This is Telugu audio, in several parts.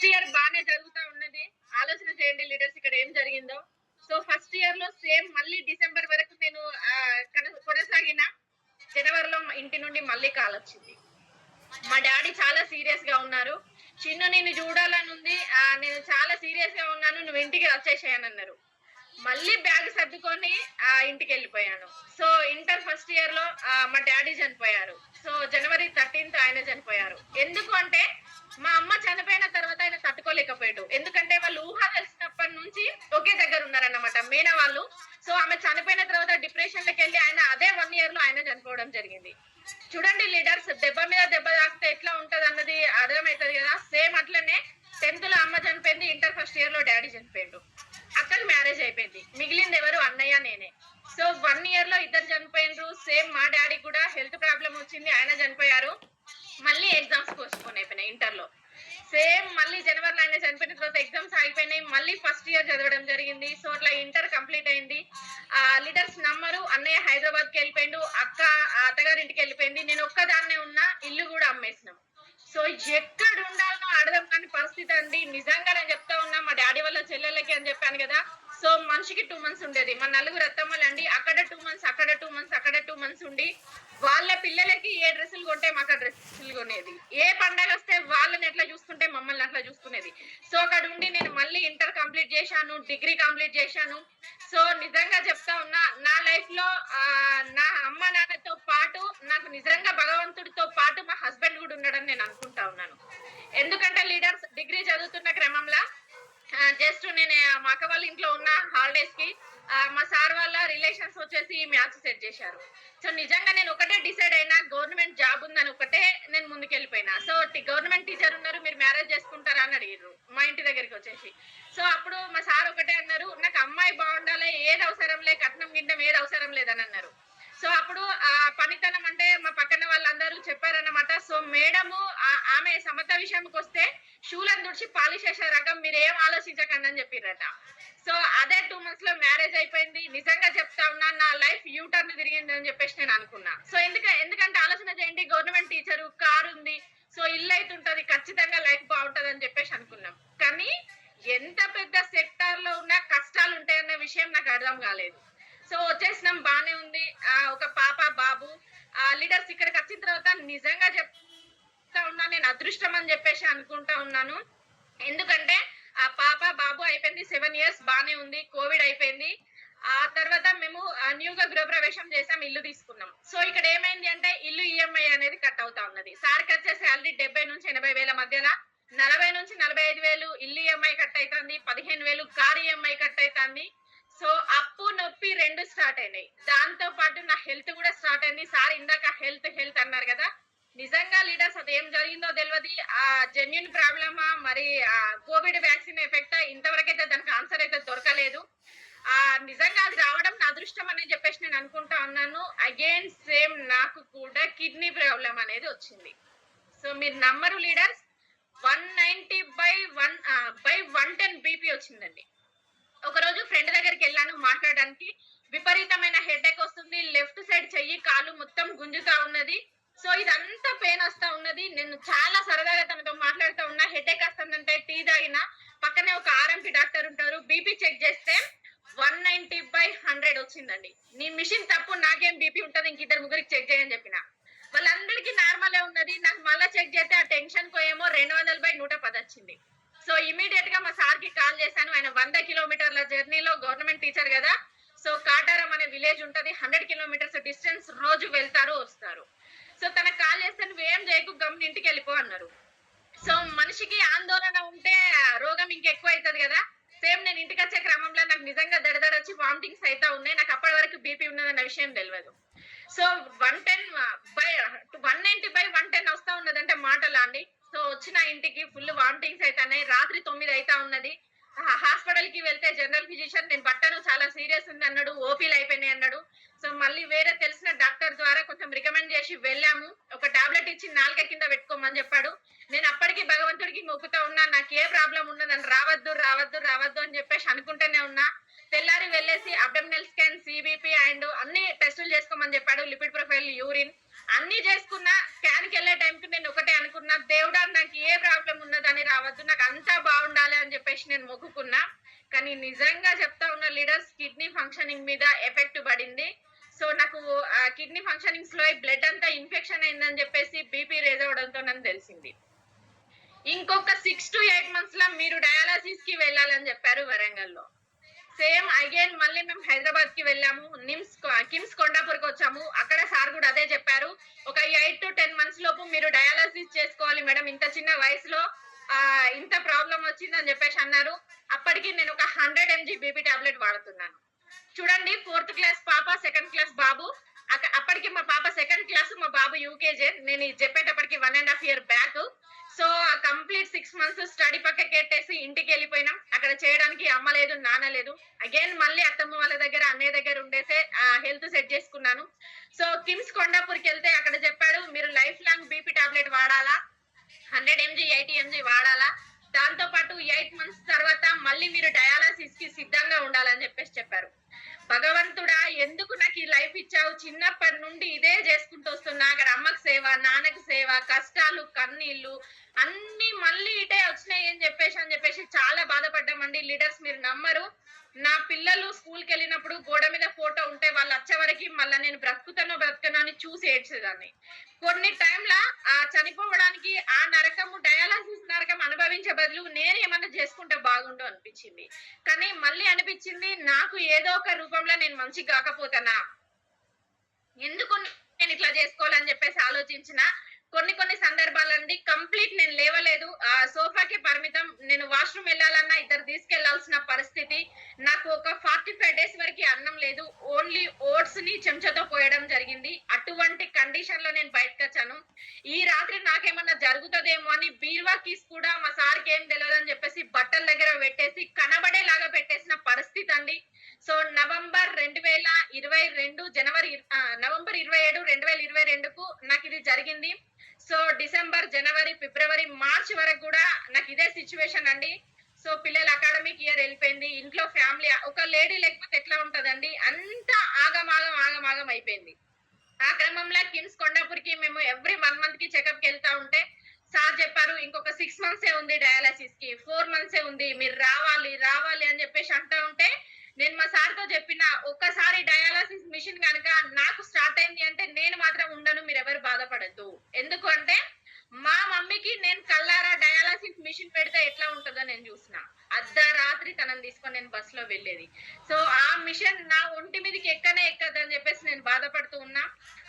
ఫస్ట్ ఇయర్ బానే జరుగుతా ఉన్నది. ఆలోచన చేయండి లీడర్స్ ఇక్కడ ఏం జరిగిందో. సో ఫస్ట్ ఇయర్ లో సేమ్ మళ్ళీ డిసెంబర్ వరకు నేను కొనసాగిన. జనవరిలో ఇంటి నుండి మళ్ళీ కాల్ వచ్చింది. మా డాడీ చాలా సీరియస్ గా ఉన్నారు. చిన్ను నిన్ను చూడాలని ఉంది, నేను చాలా సీరియస్ గా ఉన్నాను, నువ్వు ఇంటికి వచ్చేసేయనన్నారు. మళ్ళీ బ్యాగ్ సర్దుకొని ఇంటికి వెళ్ళిపోయాను. సో ఇంటర్ ఫస్ట్ ఇయర్ లో మా డాడీ చనిపోయారు. సో జనవరి 13th ఆయన చనిపోయారు. ఎందుకు అంటే మా అమ్మ చనిపోయిన తర్వాత ఆయన తట్టుకోలేకపోయాడు. ఎందుకంటే వాళ్ళు ఊహ తెలిసినప్పటి నుంచి ఒకే దగ్గర ఉన్నారన్నమాట, మేన వాళ్ళు. సో ఆమె చనిపోయిన తర్వాత డిప్రెషన్ లోకి వెళ్ళి ఆయన అదే 1 year లో ఆయన చనిపోవడం జరిగింది. చూడండి లీడర్స్, దెబ్బ మీద దెబ్బ తాకితే ఎట్లా ఉంటది అన్నది అర్థమవుతుంది కదా. సేమ్ అట్లనే 10th లో అమ్మ చనిపోయింది, ఇంటర్ ఫస్ట్ ఇయర్ లో డాడీ చనిపోయిండు. అక్కడికి మ్యారేజ్ అయిపోయింది. మిగిలింది ఎవరు? అన్నయ్య, నేనే. సో 1 year లో ఇద్దరు చనిపోయినరు. సేమ్ మా డాడీ కూడా హెల్త్ ప్రాబ్లం వచ్చింది, ఆయన చనిపోయారు. మళ్ళీ ఎగ్జామ్స్ పోస్ట్పోన్ అయిపోయినాయి ఇంటర్ లో. సేమ్ మళ్ళీ జనవరిలో ఆయన చనిపోయిన తర్వాత ఎగ్జామ్స్ ఆగిపోయినాయి. మళ్ళీ ఫస్ట్ ఇయర్ చదవడం జరిగింది. సో అట్లా ఇంటర్ కంప్లీట్ అయింది. లీడర్స్ నమ్మరు, అన్నయ్య హైదరాబాద్ కి వెళ్ళిపోయిండు, అక్క అత్తగారింటికి వెళ్ళిపోయింది, నేను ఒక్కదాన్నే ఉన్నా. ఇల్లు కూడా అమ్మేసినాం. సో ఎక్కడ ఉండాలనో అర్థం కాని పరిస్థితి అండి. నిజంగా నేను చెప్తా ఉన్నా, మా డాడీ వాళ్ళ చెల్లెళ్ళకి అని చెప్పాను కదా. సో మనిషికి 2 months ఉండేది. మా నలుగురు అత్తమ్మలండి, అక్కడ 2 months, అక్కడ 2 months, అక్కడ 2 months ఉండి వాళ్ళ పిల్లలకి ఏ డ్రెస్సులు కొంటే మాకు డ్రెస్సులు కొనేది. ఏ పండగ వస్తే వాళ్ళని ఎట్లా చూసుకుంటే మమ్మల్ని అట్లా చూసుకునేది. సో అక్కడ ఉండి నేను మళ్ళీ ఇంటర్ కంప్లీట్ చేశాను, డిగ్రీ కంప్లీట్ చేశాను. సో నిజంగా చెప్తా ఉన్నా, నా లైఫ్ లో నా అమ్మ నాన్నతో పాటు నాకు నిజంగా భగవంతుడితో పాటు మా హస్బెండ్ కూడా ఉండడం నేను అనుకుంటా ఉన్నాను. ఎందుకంటే లీడర్స్ డిగ్రీ చదువుతున్న క్రమంలో జస్ట్ నేను మా అక్క వాళ్ళ ఇంట్లో ఉన్న హాలిడేస్ కి మా సార్ వాళ్ళ రిలేషన్స్ వచ్చేసి మ్యాచ్ సెట్ చేశారు. సో నిజంగా నేను ఒకటే డిసైడ్ అయినా, గవర్నమెంట్ జాబ్ ఉందని ఒకటే నేను ముందుకెళ్ళిపోయినా. సో గవర్నమెంట్ టీచర్ ఉన్నారు, మీరు మ్యారేజ్ చేసుకుంటారా అని అడిగారు మా ఇంటి దగ్గరికి వచ్చేసి. సో అప్పుడు మా సార్ ఒకటే అన్నారు, నాకు అమ్మాయి బాగుండాలి, ఏది అవసరం లే, కట్నం గిండం ఏది అవసరం లేదని అన్నారు. సో అప్పుడు ఆ పనితనం అంటే మా పక్కన వాళ్ళందరూ చెప్పారన్నమాట. సో మేడము ఆమె సమత విషయంకి వస్తే షూలను దుడిచి పాలిష్ చేసే రకం, మీరు ఏం ఆలోచించకండి అని చెప్పిరట. సో అదే 2 months లో మ్యారేజ్ అయిపోయింది. నిజంగా చెప్తా ఉన్నా, నా లైఫ్ యూటర్న్ తిరిగింది అని చెప్పేసి నేను అనుకున్నా. సో ఎందుకంటే ఆలోచన చేయండి, గవర్నమెంట్ టీచరు, కారు ఉంది, సో ఇల్లు అయితే ఉంటది, ఖచ్చితంగా లైఫ్ బాగుంటది అని చెప్పేసి అనుకున్నాం. కానీ ఎంత పెద్ద సెక్టార్ లో ఉన్న కష్టాలు ఉంటాయన్న విషయం నాకు అర్థం కాలేదు. సో వచ్చేసినాం, బానే ఉంది. ఒక పాప బాబు. లీడర్స్ ఇక్కడికి వచ్చిన తర్వాత నిజంగా చెప్తా ఉన్నా, నేను అదృష్టం అని చెప్పేసి అనుకుంటా ఉన్నాను. ఎందుకంటే ఆ పాప బాబు అయిపోయింది, 7 years బానే ఉంది. కోవిడ్ అయిపోయింది. ఆ తర్వాత మేము న్యూగా గృహప్రవేశం చేసాం, ఇల్లు తీసుకున్నాం. సో ఇక్కడ ఏమైంది అంటే ఇల్లు ఈఎంఐ అనేది కట్ అవుతా ఉన్నది. సార్కి వచ్చే శాలరీ 70 నుంచి 80 వేల మధ్యలో, 40 నుంచి 45 వేలు ఇల్లు ఈఎంఐ కట్ అవుతుంది, 15 వేలు కార్ ఈఎంఐ కట్ అవుతుంది. సో అప్పు నొప్పి 2 స్టార్ట్ అయినాయి. దాంతో పాటు నా హెల్త్ కూడా స్టార్ట్ అయింది. సార్ ఇందాక హెల్త్ అన్నారు కదా, నిజంగా లీడర్స్ అది ఏం జరిగిందో తెలియదు. ఆ జెన్యున్ ప్రాబ్లమా, మరి కోవిడ్ వ్యాక్సిన్ ఎఫెక్ట్, ఇంతవరకైతే దానికి ఆన్సర్ అయితే దొరకలేదు. నిజంగా అది రావడం నా అదృష్టం అని చెప్పేసి నేను అనుకుంటా ఉన్నాను. అగైన్ సేమ్ నాకు కూడా కిడ్నీ ప్రాబ్లం అనేది వచ్చింది. సో మీరు నమ్మరు లీడర్స్, 190/110 బీపీ వచ్చిందండి. ఒక రోజు ఫ్రెండ్ దగ్గరికి వెళ్ళాను మాట్లాడడానికి. విపరీతమైన హెడేక్ వస్తుంది, లెఫ్ట్ సైడ్ చెయ్యి కాలు మొత్తం గుంజుతా ఉన్నది. సో ఇదంతా పెయిన్ వస్తా ఉన్నది. నేను చాలా సరదాగా తనతో మాట్లాడుతూ ఉన్నా. హెడేక్ వస్తుందంటే టీ తాగిన. పక్కనే ఒక ఆర్ఎంపీ డాక్టర్ ఉంటారు, బీపీ చెక్ చేస్తే 190/100 వచ్చిందండి. నీ మిషన్ తప్పు, నాకేం బీపీ ఉంటది, ఇంక 2-3 చెక్ చేయని చెప్పిన. వాళ్ళందరికీ నార్మలే ఉన్నది. నాకు మళ్ళీ చెక్ చేస్తే ఆ టెన్షన్ కు ఏమో 200/110 వచ్చింది. సో ఇమీడియట్ గా మా సార్ కి కాల్ చేశాను. ఆయన 100 kilometers జర్నీలో, గవర్నమెంట్ టీచర్ కదా, సో కాటారం అనే విలేజ్ ఉంటది, 100 kilometers డిస్టెన్స్, రోజు వెళ్తారు వస్తారు. సో తనకు కాల్ చేస్తే నువ్వేం చేయకు, గమ్మున ఇంటికి వెళ్ళిపో అన్నారు. సో మనిషికి ఆందోళన ఉంటే రోగం ఇంకెక్కువ అవుతుంది కదా. సేమ్ నేను ఇంటికి వచ్చే క్రమంలో నాకు నిజంగా దడదడ వచ్చి వామిటింగ్స్ అయితే ఉన్నాయి. నాకు అప్పటి వరకు బీపీ ఉన్నదన్న విషయం తెలియదు. సో 190/110 వస్తా ఉన్నదంటే మాటలా అండి. సో వచ్చిన ఇంటికి ఫుల్ వామిటింగ్స్ అవుతున్నాయి. రాత్రి 9 అవుతా ఉన్నది. హాస్పిటల్ కి వెళ్తే జనరల్ ఫిజిషియన్ నేను పట్టను, చాలా సీరియస్ ఉంది అన్నాడు, ఓపీలు అయిపోయినాయి అన్నాడు. సో మళ్ళీ వేరే తెలిసిన డాక్టర్ ద్వారా కొంచెం రికమెండ్ చేసి వెళ్ళాము. ఒక టాబ్లెట్ ఇచ్చి నాలుక కింద పెట్టుకోమని చెప్పాడు. నేను అప్పటికి భగవంతుడికి మొక్కుతా ఉన్నా, నాకు ఏ ప్రాబ్లం ఉన్నదని రావద్దు రావద్దు రావద్దు అని చెప్పేసి అనుకుంటూనే ఉన్నా. తెల్లారి వెళ్ళేసి అబ్డామినల్ స్కాన్, సిబిపి అండ్ అన్ని టెస్టులు చేసుకోమని చెప్పాడు. లిపిడ్ ప్రొఫైల్, యూరిన్ అన్ని చేసుకున్నా స్కాన్కి వెళ్ళే టైంకి నేను ఒకటే అనుకున్నా, దేవుడా నాకు ఏ ప్రాబ్లం ఉన్నదని రావద్దు, నాకు అంతా బాగుండాలి అని చెప్పేసి నేను మొక్కుకున్నా. కానీ నిజంగా చెప్తా ఉన్న లీడర్స్, కిడ్నీ ఫంక్షనింగ్ మీద ఎఫెక్ట్ పడింది. సో నాకు కిడ్నీ ఫంక్షనింగ్ స్లో అయి బ్లడ్ అంతా ఇన్ఫెక్షన్ అయిందని చెప్పేసి బీపీ రేజ్ అవడంతో నాకు తెలిసింది. ఇంకొక 6 to 8 months లో మీరు డయాలసిస్ కి వెళ్ళాలని చెప్పారు వరంగల్లో. సేమ్ అగైన్ మళ్ళీ మేము హైదరాబాద్ కి వెళ్ళాము, కిమ్స్ కొండాపూర్కి వచ్చాము. అక్కడ సార్ కూడా అదే చెప్పారు, ఒక 8 to 10 months లోపు మీరు డయాలసిస్ చేసుకోవాలి మేడం, ఇంత చిన్న వయసులో ఇంత ప్రాబ్లం వచ్చిందని చెప్పేసి అన్నారు. అప్పటికి నేను ఒక 100 mg బీపీ టాబ్లెట్ వాడుతున్నాను. చూడండి, 4th క్లాస్ పాప, 2nd క్లాస్ బాబు. అప్పటికి మా పాప 2nd క్లాస్, మా బాబు యూకేజీ. నేను చెప్పేటప్పటికి 1.5 year back. So complete 6 months study పక్కకి పెట్టేసి ఇంటికి వెళ్ళిపోయినాం. అక్కడ చేయడానికి అమ్మ లేదు, నాన్న లేదు. అగైన్ మళ్ళీ అత్తమ్మ వాళ్ళ దగ్గర, అన్నయ్య దగ్గర ఉండేసే హెల్త్ సెట్ చేసుకున్నాను. సో కిమ్స్ కొండాపూర్కి వెళ్తే అక్కడ చెప్పాడు, మీరు లైఫ్ లాంగ్ బీపీ టాబ్లెట్ వాడాలా, 100 mg 80 mg వాడాలా, దాంతో పాటు 8 months తర్వాత మళ్ళీ మీరు డయాలసిస్ కి సిద్ధంగా ఉండాలని చెప్పేసి చెప్పారు. భగవంతుడా, ఎందుకు నాకు ఈ లైఫ్ ఇచ్చావు? చిన్నప్పటి నుండి ఇదే చేసుకుంటూ వస్తున్నా. అక్కడ అమ్మకి సేవ, నాన్నకి సేవ, కష్టాలు, కన్నీళ్లు అన్ని మళ్ళీ ఇటే వచ్చినాయి అని చెప్పేసి చాలా బాధపడ్డామండి. లీడర్స్, మీరు నమ్మరు, నా పిల్లలు స్కూల్కి వెళ్ళినప్పుడు గోడ మీద ఫోటో ఉంటే వాళ్ళు వచ్చే వరకు మళ్ళీ నేను బ్రతుకుతానో అని చూసి ఏడ్చేదాన్ని. కొన్ని టైంల చనిపోవడానికి ఆ నరకము, డయాలసిస్ నరకం అనుభవించే బదులు నేను ఏమన్నా చేసుకుంటే బాగుండు అనిపించింది. కానీ మళ్ళీ అనిపించింది, నాకు ఏదో ఒక రూపంలో నేను మంచి కాకపోతానా, ఎందుకు నేను ఇట్లా చేసుకోవాలని చెప్పేసి ఆలోచించిన. కొన్ని సందర్భాలండి కంప్లీట్ నేను లేవలేదు, సోఫాకి పరిమితం. నేను వాష్రూమ్ వెళ్ళాలన్నా ఇద్దరు తీసుకెళ్లాల్సిన పరిస్థితి. నాకు ఒక 45 days వరకు అన్నం లేదు, ఓన్లీ ఓట్స్ ని చెంచాతో పోయడం జరిగింది. అటువంటి కండిషన్ లో నేను బయటకు వచ్చాను. ఈ రాత్రి నాకేమన్నా జరుగుతుందేమో అని బీరువా కీస్ కూడా మా సార్కి ఏం తెలియదు అని చెప్పేసి బట్టల దగ్గర పెట్టేసి కనబడేలాగా పెట్టేసిన పరిస్థితి అండి. సో నవంబర్ 2022 నవంబర్ 27, 2022కు నాకు ఇది జరిగింది. సో డిసెంబర్, జనవరి, ఫిబ్రవరి, మార్చ్ వరకు కూడా నాకు ఇదే సిచ్యువేషన్ అండి. సో పిల్లల అకాడమిక్ ఇయర్ వెళ్ళిపోయింది, ఇంట్లో ఫ్యామిలీ, ఒక లేడీ లేకపోతే ఎట్లా ఉంటదండి, అంతా ఆగమాగం అయిపోయింది. ఆ క్రమంలో కిమ్స్ కొండాపూర్కి మేము ఎవ్రీ 1 month కి చెకప్ కి వెళ్తా ఉంటే సార్ చెప్పారు, ఇంకొక 6 months ఉంది డయాలసిస్ కి, 4 months ఉంది, మీరు రావాలి అని చెప్పేసి అంటా ఉంటే నేను మా సార్ తో చెప్పిన, ఒక్కసారి డయాలసిస్ మిషన్ కనుక నాకు స్టార్ట్ అయింది అంటే నేను మాత్రం ఉండను, మీరు ఎవరు బాధపడద్దు. ఎందుకు అంటే మా మమ్మీకి నేను కల్లారా డయాలసిస్ మిషన్ పెడితే ఎట్లా ఉంటుందో నేను చూసిన. అర్ధరాత్రి తనని తీసుకొని నేను బస్ లో వెళ్ళేది. సో ఆ మిషన్ నా ఒంటి మీదకి ఎక్కదని చెప్పేసి నేను బాధపడుతూ ఉన్నా.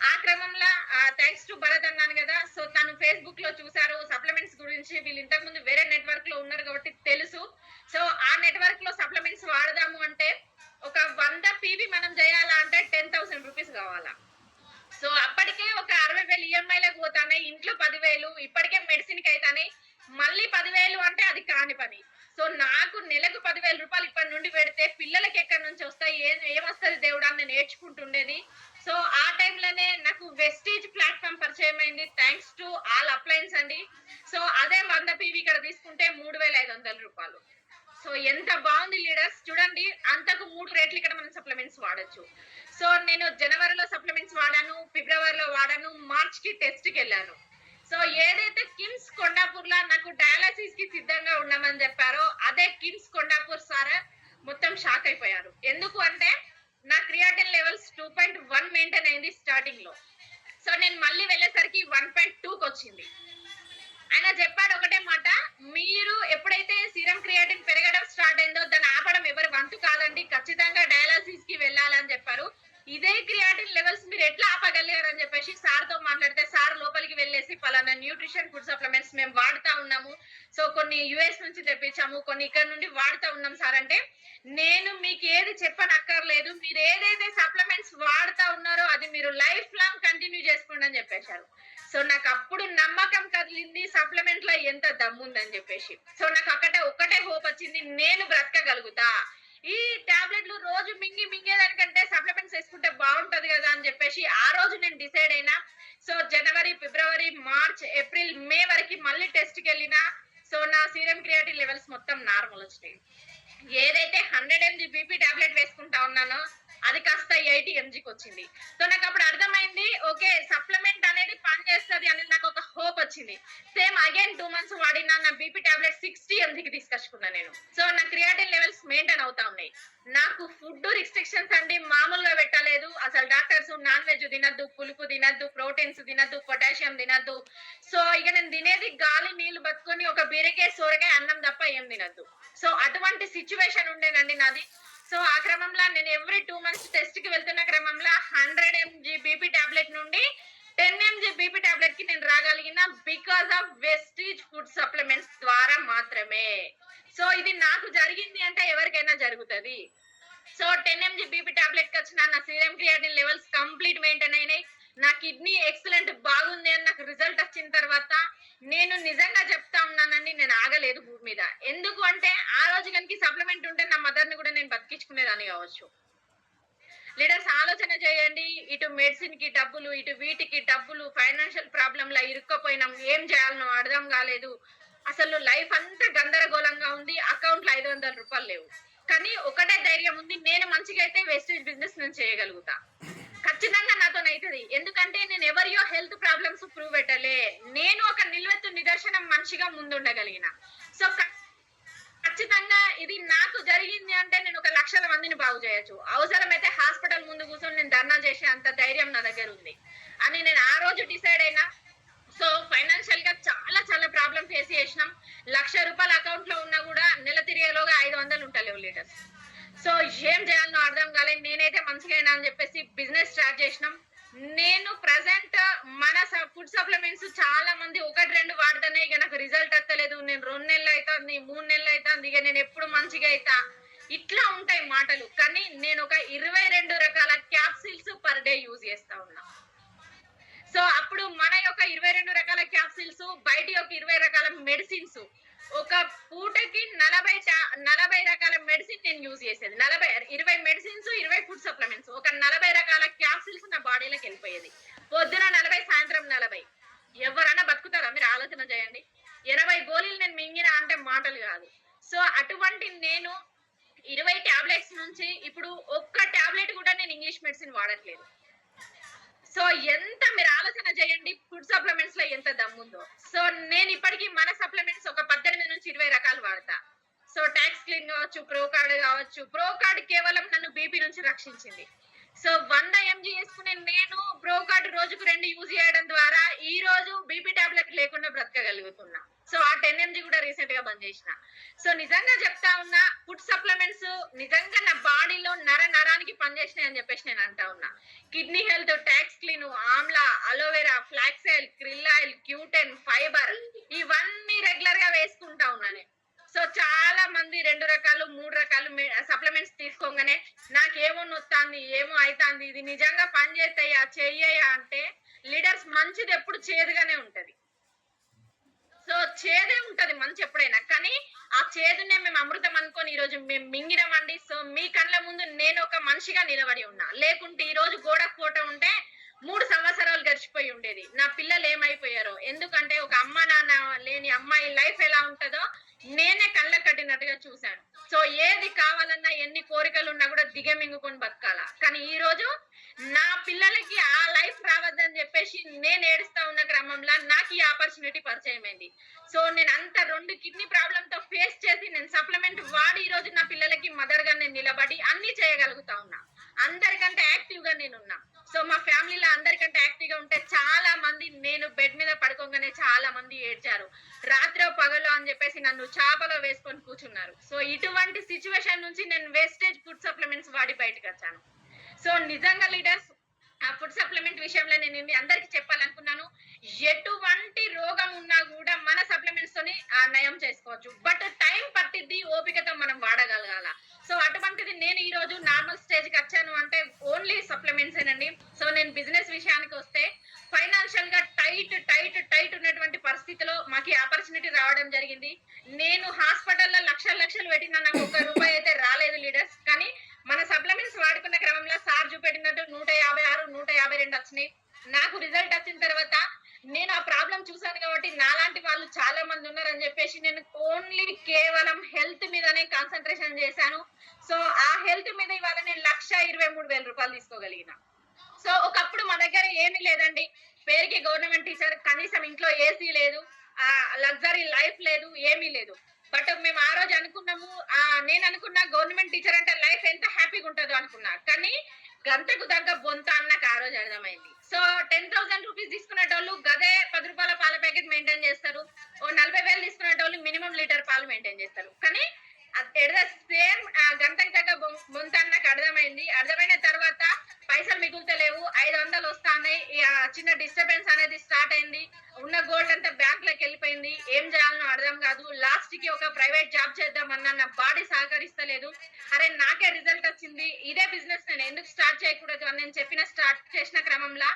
ఆ క్రమంలో థ్యాంక్స్ టు భరత్ అన్నాను కదా, సో తను ఫేస్బుక్ లో చూసారు సప్లిమెంట్స్ గురించి. వీళ్ళు ఇంతకు ముందు వేరే నెట్వర్క్ లో ఉన్నారు కాబట్టి తెలుసు. సో ఆ నెట్వర్క్ లో సప్లిమెంట్స్ వాడదాము అంటే ఒక 100 PV మనం చేయాలా అంటే 10,000 రూపీస్ కావాలా. సో అప్పటికే ఒక 60,000 ఈఎంఐలకు పోతాయి, ఇంట్లో 10,000, ఇప్పటికే మెడిసిన్ కి అవుతాయి, మళ్ళీ 10,000 అంటే అది కాని పని. సో నాకు నెలకు 10,000 రూపాయలు ఇప్పటి నుండి పెడితే పిల్లలకి ఎక్కడి నుంచి వస్తాయి, ఏమొస్తుంది దేవుడా అని నేను నేర్చుకుంటుండేది. సో ఆ టైంలోనే నాకు వెస్టీజ్ ప్లాట్ఫామ్ పరిచయం అయింది, థ్యాంక్స్ టు ఆల్ అప్లయన్స్ అండి. సో అదే 100 PV ఇక్కడ తీసుకుంటే 3,500 రూపాయలు. సో ఎంత బాగుంది లీడర్స్, చూడండి, అంతకు 3 రేట్లు ఇక్కడ మనం సప్లిమెంట్స్ వాడచ్చు. సో నేను జనవరిలో సప్లిమెంట్స్ వాడాను, ఫిబ్రవరిలో వాడాను, మార్చ్ కి టెస్ట్ కి వెళ్ళాను. సో ఏదైతే కిమ్స్ కొండాపూర్ లో నాకు డయాలసిస్ కి సిద్ధంగా ఉన్నామని చెప్పారో అదే కిమ్స్ కొండాపూర్ సార్ మొత్తం షాక్ అయిపోయారు. ఎందుకు అంటే నా క్రియాటిన్ లెవెల్స్ 2.1 మెయింటైన్ అయింది స్టార్టింగ్ లో. సో నేను మళ్ళీ వెళ్ళేసరికి 1.2కి వచ్చింది. ఆయన చెప్పాడు ఒకటే మాట, మీరు ఎప్పుడైతే సీరం క్రియాటిన్ పెరగడం స్టార్ట్ అయిందో దాన్ని ఆపడం ఎవరి వంతు కాదండి, ఖచ్చితంగా డయాలసిస్ కి వెళ్ళాలని చెప్పారు. ఇదే క్రియాటిన్ లెవెల్స్ మీరు ఎట్లా ఆపగలిగారని చెప్పేసి సార్ తో మాట్లాడితే సార్ లోపలికి వెళ్ళేసి పలానా న్యూట్రిషన్ ఫుడ్ సప్లిమెంట్స్ మేము వాడుతా ఉన్నాము, సో కొన్ని యుఎస్ నుంచి తెప్పించాము, కొన్ని ఇక్కడ నుండి వాడుతా ఉన్నాం సార్ అంటే, నేను మీకు ఏది చెప్పనక్కర్లేదు, మీరు ఏదైతే సప్లిమెంట్స్ వాడుతా ఉన్నారో అది మీరు లైఫ్ లాంగ్ కంటిన్యూ చేసుకోండి అని చెప్పేశారు. సో నాకు అప్పుడు నమ్మకం కదిలింది సప్లిమెంట్ లో ఎంత దమ్ముందని చెప్పేసి. సో నాకు ఒక్కటే హోప్ వచ్చింది, నేను బ్రతకగలుగుతా. ఈ టాబ్లెట్లు రోజు మింగేదానికంటే సప్లిమెంట్స్ వేసుకుంటే బాగుంటది కదా అని చెప్పేసి ఆ రోజు నేను డిసైడ్ అయినా. సో జనవరి, ఫిబ్రవరి, మార్చ్, ఏప్రిల్, మే వరకు మళ్ళీ టెస్ట్ కి వెళ్ళినా. సో నా సీరం క్రియాటిన్ లెవెల్స్ మొత్తం నార్మల్ వచ్చినాయి. ఏదైతే 100 mg బీపీ టాబ్లెట్ వేసుకుంటా ఉన్నానో అది కాస్త 80 ఎంజీకి వచ్చింది. సో నాకు అప్పుడు అర్థమైంది, ఓకే సప్లిమెంట్ అనేది పని చేస్తుంది అని నాకు ఒక హోప్ వచ్చింది. సేమ్ అగైన్ 2 మంత్స్ వాడినా నా బీపీ టాబ్లెట్ 60 ఎంజీకి తీసుకొచ్చుకున్నా నేను. సో నా క్రియాటిన్ లెవెల్స్ మెయింటైన్ అవుతా ఉన్నాయి. నాకు ఫుడ్ రిస్ట్రిక్షన్స్ అండి మామూలుగా పెట్టలేదు. అసలు డాక్టర్స్ నాన్ వెజ్ తినద్దు, పులుపు తినద్దు, ప్రోటీన్స్ తినద్దు, పొటాషియం తినద్దు. సో ఇక నేను తినేది గాలి నీళ్లు బతుకొని ఒక బీరకాయ సోరకాయ అన్నం తప్ప ఏం తినద్దు. సో అటువంటి సిచ్యువేషన్ ఉండేనండి నాది. సో ఆ క్రమంలో నేను ఎవ్రీ 2 మంత్స్ టెస్ట్ కి వెళ్తున్న క్రమంలో 100 ఎంజీ బీపీ టాబ్లెట్ నుండి 10 ఎంజీ బీపీ టాబ్లెట్ కి నేను రాగలిగిన because of vestiges food supplements ద్వారా మాత్రమే. సో ఇది నాకు జరిగింది అంటే ఎవరికైనా జరుగుతుంది. సో 10 ఎంజీ బీపీ టాబ్లెట్ కి వచ్చిన నా serum creatinine levels complete maintain అయినాయి. నా కిడ్నీ ఎక్సలెంట్ బాగుంది అని నాకు రిజల్ట్ వచ్చిన తర్వాత నేను నిజంగా చెప్తా ఉన్నానండి, నేను ఆగలేదు భూమి మీద. ఎందుకు అంటే ఆ రోజు కనుక సప్లిమెంట్ ఉంటే నా మదర్ ని కూడా నేను బతికించుకునేదాన్ని కావచ్చు. లీడర్స్ ఆలోచన చేయండి, ఇటు మెడిసిన్ కి డబ్బులు, ఇటు వీటికి డబ్బులు, ఫైనాన్షియల్ ప్రాబ్లమ్ లా ఇరుక్కపోయినాం, ఏం చేయాలనో అర్థం కాలేదు. అసలు లైఫ్ అంతా గందరగోళంగా ఉంది. అకౌంట్ లో 500 రూపాయలు లేవు. కానీ ఒకటే ధైర్యం ఉంది, నేను మంచిగా అయితే వేస్టేజ్ బిజినెస్ నేను చేయగలుగుతా. ఖచ్చితంగా నాతో అవుతుంది. ఎందుకంటే నేను ఎవరియో హెల్త్ ప్రాబ్లమ్స్ ప్రూవ్ పెట్టలే, నేను ఒక నిల్వెత్తు నిదర్శనం మనిషిగా ముందుండగలిగిన. సో ఖచ్చితంగా ఇది నాకు జరిగింది అంటే నేను ఒక 1,00,000 మందిని బాగు చేయొచ్చు. అవసరమైతే హాస్పిటల్ ముందు కూర్చొని నేను ధర్నా చేసే అంత ధైర్యం నా దగ్గర ఉంది అని నేను ఆ రోజు డిసైడ్ అయినా. సో ఫైనాన్షియల్ గా చాలా ప్రాబ్లం ఫేస్ చేసినాం. 1,00,000 రూపాయలు అకౌంట్ లో ఉన్నా కూడా నెల తిరిగేలోగా 500 ఉంటలేవు లీడర్స్. సో ఏం చేయాలనో అర్థం కాలేదు. నేనైతే మంచిగా అయినా అని చెప్పేసి బిజినెస్ స్టార్ట్ చేసినాం. నేను ప్రజెంట్ మన ఫుడ్ సప్లిమెంట్స్ చాలా మంది 1-2 వాడితేనే ఇక నాకు రిజల్ట్ వస్తలేదు, నేను 2 నెలలు అవుతుంది, 3 నెలలు అవుతుంది, ఇక నేను ఎప్పుడు మంచిగా అవుతా, ఇట్లా ఉంటాయి మాటలు. కానీ నేను ఒక 22 రకాల క్యాప్సిల్స్ పర్ డే యూజ్ చేస్తా ఉన్నా. సో అప్పుడు మన యొక్క 22 రకాల క్యాప్సిల్స్, బయట యొక్క 20 రకాల మెడిసిన్స్, ఒక పూటకి 40 రకాల మెడిసిన్ నేను యూజ్ చేసేది. 20 మెడిసిన్స్, 20 ఫుడ్ సప్లిమెంట్స్, ఒక 40 రకాల క్యాప్సిల్స్ నా బాడీలోకి వెళ్ళిపోయేది. పొద్దున 40, సాయంత్రం 40. ఎవరైనా బతుకుతారా? మీరు ఆలోచన చేయండి. 80 గోళీలు నేను మింగిన అంటే మాటలు కాదు. సో అటువంటి నేను 20 టాబ్లెట్స్ నుంచి ఇప్పుడు ఒక్క టాబ్లెట్ కూడా నేను ఇంగ్లీష్ మెడిసిన్ వాడట్లేదు. సో ఎంత మీరు ఆలోచన చేయండి ఫుడ్ సప్లిమెంట్స్ లో ఎంత దమ్ముందో. సో నేను ఇప్పటికీ మన సప్లిమెంట్స్ ఒక 18 నుంచి 20 రకాలు వాడతా. సో టాక్స్ క్లీన్ కావచ్చు, ప్రో కార్డ్ కావచ్చు. ప్రో కార్డ్ కేవలం నన్ను బీపీ నుంచి రక్షించింది. సో 100 ఎంజీ వేసుకునే నేను ప్రో కార్డ్ రోజుకు 2 యూజ్ చేయడం ద్వారా ఈ రోజు బీపీ టాబ్లెట్ లేకుండా బ్రతకగలుగుతున్నా. సో ఆ 10 ఎంజీ కూడా రీసెంట్ గా బంద్ చేసిన. సో నిజంగా చెప్తా ఉన్నా, ఫుడ్ సప్లిమెంట్స్ నిజంగా నా బాడీలో నరానికి పనిచేసినాయి అని చెప్పేసి నేను అంటా ఉన్నా. Kidney health, talks clean, Amla, aloe vera, flax oil, krill oil, Q ten, fibre, ఇవన్నీ రెగ్యులర్ గా వేసుకుంటా ఉన్నా నేను. సో చాలా మంది 2 రకాలు 3 రకాలు సప్లిమెంట్స్ తీసుకోగానే నాకేమో నొత్తాంది, ఏమో అవుతుంది, ఇది నిజంగా పని చేస్తాయా చెయ్యయా అంటే లీడర్స్ మంచిది ఎప్పుడు చేదుగానే ఉంటది. సో చేదే ఉంటది మంచి ఎప్పుడైనా, కానీ ఆ చేదునే మేము అమృతం అనుకొని ఈ రోజు మేము మింగినామండి. సో మీ కళ్ళ ముందు నేను ఒక మనిషిగా నిలబడి ఉన్నా. లేకుంటే ఈ రోజు గోడ కోట ఉంటే 3 సంవత్సరాలు గడిచిపోయి ఉండేది. నా పిల్లలు ఏమైపోయారో. ఎందుకంటే ఒక అమ్మ నాన్న లేని అమ్మాయి లైఫ్ ఎలా ఉంటుందో నేనే కళ్ళ కట్టినట్టుగా చూశాను. సో ఏది కావాలన్నా, ఎన్ని కోరికలు ఉన్నా కూడా దిగమింగుకొని బతకాలా. కానీ ఈ రోజు నా పిల్లలకి ఆ లైఫ్ రావద్దని చెప్పేసి నేను ఏడుస్తా ఉన్న క్రమంలో నాకు ఈ ఆపర్చునిటీ పరిచయం అయింది. సో నేను అంత 2 కిడ్నీ ప్రాబ్లమ్ తో ఫేస్ చేసి నేను సప్లిమెంట్ వాడి ఈ రోజు నా పిల్లలకి మదర్ గా నేను నిలబడి అన్ని చేయగలుగుతా ఉన్నా. అందరికంటే యాక్టివ్ గా నేనున్నా. సో మా ఫ్యామిలీలో అందరికంటే యాక్టివ్ గా ఉంటే చాలా మంది, నేను బెడ్ మీద పడుకోగానే చాలా మంది ఏడ్చారు. రాత్రి పగలు అని చెప్పేసి నన్ను చాపలో వేసుకొని కూర్చున్నారు. సో ఇటువంటి సిచ్యువేషన్ నుంచి నేను వేస్టేజ్ ఫుడ్ సప్లిమెంట్స్ వాడి బయటకు వచ్చాను. సో నిజంగా లీడర్స్ ఆ ఫుడ్ సప్లిమెంట్ విషయంలో నేను అందరికి చెప్పాలనుకున్నాను, ఎటువంటి రోగం ఉన్నా కూడా మన సప్లిమెంట్స్ తోని నయం చేసుకోవచ్చు. బట్ టైం పట్టిద్ది, ఓపికతో మనం వాడగలగాల. సో అటువంటిది నేను ఈ రోజు నార్మల్ స్టేజ్ కి వచ్చాను అంటే ఓన్లీ సప్లిమెంట్స్ ఏనండి. సో నేను బిజినెస్ విషయానికి వస్తే ఫైనాన్షియల్ గా టైట్ ఉన్నటువంటి పరిస్థితిలో మాకు ఆపర్చునిటీ రావడం జరిగింది. నేను హాస్పిటల్లో లక్షలు పెట్టినా నాకు 1 రూపాయి అయితే రాలేదు లీడర్స్. కానీ మన సప్లిమెంట్స్ వాడుకున్న క్రమంలో సార్ చూపెట్టినట్టు 156, 152 వచ్చినాయి. నాకు రిజల్ట్ వచ్చిన తర్వాత నేను ఆ ప్రాబ్లం చూసాను కాబట్టి నాలాంటి వాళ్ళు చాలా మంది ఉన్నారని చెప్పేసి నేను ఓన్లీ కేవలం హెల్త్ మీదనే కాన్సన్ట్రేషన్ చేశాను. సో ఆ హెల్త్ మీద ఇవాళ నేను 1,23,000 రూపాయలు తీసుకోగలిగిన. సో ఒకప్పుడు మా దగ్గర ఏమీ లేదండి. పేరుకి గవర్నమెంట్ టీచర్, కనీసం ఇంట్లో ఏసీ లేదు, లగ్జరీ లైఫ్ లేదు, ఏమీ లేదు. బట్ మేము ఆ రోజు అనుకున్నాము, నేను అనుకున్నా గవర్నమెంట్ టీచర్ అంటే లైఫ్ ఎంత హ్యాపీగా ఉంటుందో అనుకున్నా. కానీ గంటకు తగ్గ బొంత అని నాకు ఆ రోజు అర్థమైంది. సో 10,000 రూపీస్ తీసుకునేటోళ్ళు గదే 10 రూపాయల పాల ప్యాకెట్ మెయింటైన్ చేస్తారు. ఓ 40,000 తీసుకునేటోళ్ళు మినిమం లీటర్ పాలు మెయింటైన్ చేస్తారు. కానీ ఎట్ ద సేమ్ గంటకు తగ్గ బొంత అని నాకు అర్థమైంది. అర్థమైన తర్వాత పైసలు మిగులుతలేవు, 500 వస్తాయి. చిన్న డిస్టర్బెన్స్ అనేది స్టార్ట్ అయింది. ఉన్న గోల్డ్ అంతా బ్యాంక్ లోకి వెళ్ళిపోయింది. ఏం చేయాలనో అర్థం కాదు. లాస్ట్ కి ఒక ప్రైవేట్ జాబ్ చేద్దామన్నా నా బాడీ సహకరిస్తలేదు. అరే నాకే రిజల్ట్ వచ్చింది, ఇదే బిజినెస్ నేను ఎందుకు స్టార్ట్ చేయకూడదు అని నేను చెప్పిన స్టార్ట్ చేసిన క్రమంలో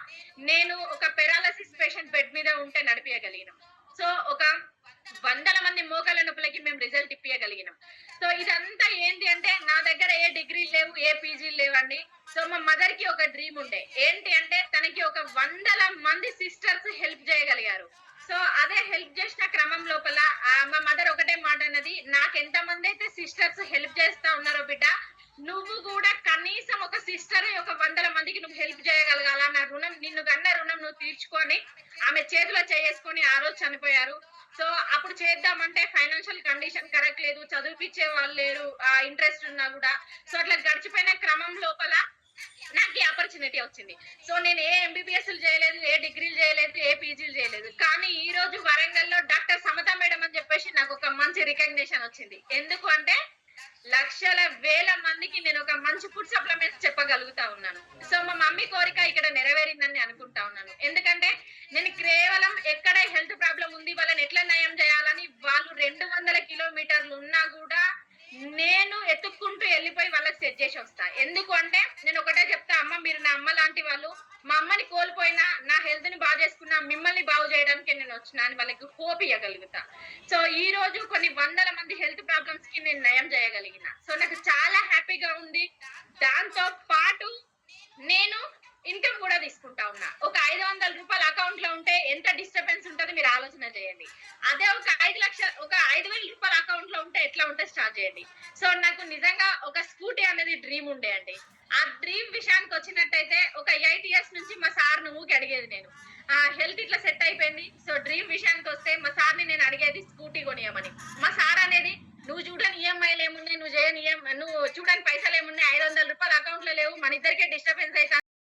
నేను ఒక పెరాలసిస్ పేషెంట్ బెడ్ మీద ఉంటే నడిపించగలిగిన. సో ఒక 100 మంది మోకాళ్ళ నొప్పులకి మేము రిజల్ట్ ఇప్పించగలిగినాం. సో ఇదంతా ఏంటి అంటే నా దగ్గర ఏ డిగ్రీ లేవు, ఏ పీజీలు లేవండి. సో మా మదర్ కి ఒక డ్రీమ్ ఉండే, ఏంటి అంటే తనకి ఒక 100 మంది సిస్టర్స్ హెల్ప్ చేయగలిగారు. సో అదే హెల్ప్ చేసిన క్రమం లోపల మా మదర్ ఒకటే మాట అన్నది, నాకు ఎంత మంది అయితే సిస్టర్స్ హెల్ప్ చేస్తా ఉన్నారో బిడ్డ, నువ్వు కూడా కనీసం ఒక సిస్టర్ ఒక 100 మందికి నువ్వు హెల్ప్ చేయగలగాల. నా రుణం, నిన్ను కన్న రుణం నువ్వు తీర్చుకొని, ఆమె చేతిలో చేసుకొని ఆ రోజు చనిపోయారు. సో అప్పుడు చేద్దామంటే ఫైనాన్షియల్ కండిషన్ కరెక్ట్ లేదు, చదివిపించే వాళ్ళు లేరు, ఇంట్రెస్ట్ ఉన్నా కూడా. సో అట్లా గడిచిపోయిన క్రమం లోపల నాకు ఈ ఆపర్చునిటీ వచ్చింది. సో నేను ఏ ఎంబీబీఎస్ చేయలేదు, ఏ డిగ్రీలు చేయలేదు, ఏ పీజీలు చేయలేదు. కానీ ఈ రోజు వరంగల్లో డాక్టర్ సమత మేడం అని చెప్పేసి నాకు ఒక మంచి రికగ్నిషన్ వచ్చింది. ఎందుకు అంటే లక్షల వేల మందికి నేను ఒక మంచి ఫుడ్ సప్లిమెంట్స్ చెప్పగలుగుతా ఉన్నాను. సో మా మమ్మీ కోరిక ఇక్కడ నెరవేరిందని అనుకుంటా ఉన్నాను. ఎందుకంటే నేను కేవలం ఎక్కడ హెల్త్ ప్రాబ్లం ఉంది, వాళ్ళని ఎట్లా నయం చేయాలని, వాళ్ళు 200 కిలోమీటర్లు ఉన్నా కూడా నేను ఎత్తుక్కుంటూ వెళ్ళిపోయి వాళ్ళకి సెట్ చేసి వస్తా. ఎందుకు అంటే నేను ఒకటే చెప్తా, అమ్మ మీరు నా అమ్మ లాంటి వాళ్ళు, మా అమ్మని కోల్పోయినా నా హెల్త్ ని బాగు చేసుకున్నా మిమ్మల్ని బాగు చేయడానికి నేను వచ్చినా అని వాళ్ళకి హోప్ ఇవ్వగలుగుతా. సో ఈ రోజు కొన్ని 100 మంది హెల్త్ ప్రాబ్లమ్స్ కి నేను నయం చేయగలిగిన. సో నాకు చాలా హ్యాపీగా ఉంది. దాంతో పాటు నేను ఇన్కమ్ కూడా తీసుకుంటా ఉన్నా. ఒక 500 రూపాయలు అకౌంట్ లో ఉంటే ఎంత డిస్టర్బెన్స్ ఉంటుంది మీరు ఆలోచన చేయండి. అదే ఒక 5,000 రూపాయల అకౌంట్ లో ఉంటే ఎట్లా ఉంటే స్టార్ట్ చేయండి. సో నాకు నిజంగా ఒక స్కూటీ అనేది డ్రీమ్ ఉండే అండి. ఆ డ్రీమ్ విషయానికి వచ్చినట్టయితే ఒక 8 ఇయర్స్ నుంచి మా సార్ నువ్వుకి అడిగేది నేను, హెల్త్ ఇట్లా సెట్ అయిపోయింది. సో డ్రీమ్ విషయానికి వస్తే మా సార్